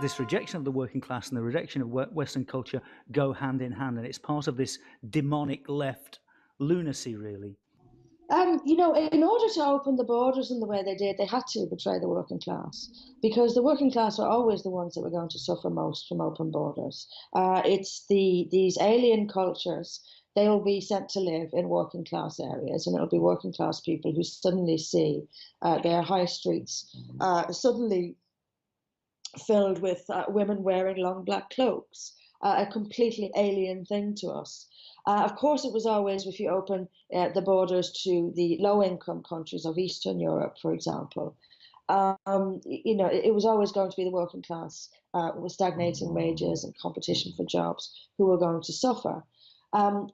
This rejection of the working class and the rejection of Western culture go hand in hand, and it's part of this demonic left lunacy, really. You know, in order to open the borders in the way they did, they had to betray the working class because the working class are always the ones that were going to suffer most from open borders. It's these alien cultures. They will be sent to live in working class areas, and it'll be working class people who suddenly see their high streets suddenly filled with women wearing long black cloaks, a completely alien thing to us. Of course, it was always, if you open the borders to the low income countries of Eastern Europe, for example, you know, it was always going to be the working class with stagnating wages and competition for jobs who were going to suffer.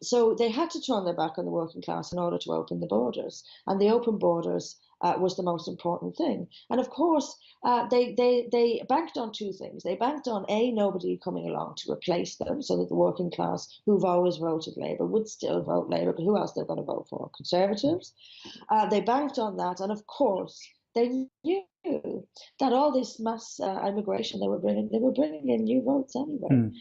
So they had to turn their back on the working class in order to open the borders. And the open borders was the most important thing. And of course, they banked on two things. They banked on A, nobody coming along to replace them, so that the working class who've always voted Labour would still vote Labour, but who else they're going to vote for? Conservatives. They banked on that, and of course, they knew that all this mass immigration they were bringing in new votes anyway.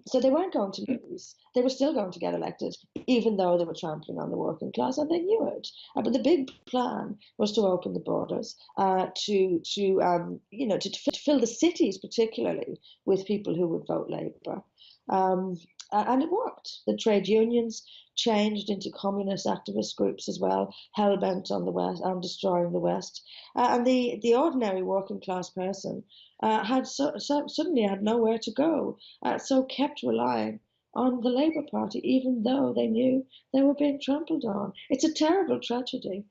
So they weren't going to lose. They were still going to get elected, even though they were trampling on the working class, and they knew it. But the big plan was to open the borders, you know, to fill the cities particularly with people who would vote Labour. And it worked. The trade unions changed into communist activist groups as well, hell bent on the West, on destroying the West. And the ordinary working class person suddenly had nowhere to go, so kept relying on the Labour Party, even though they knew they were being trampled on. It's a terrible tragedy.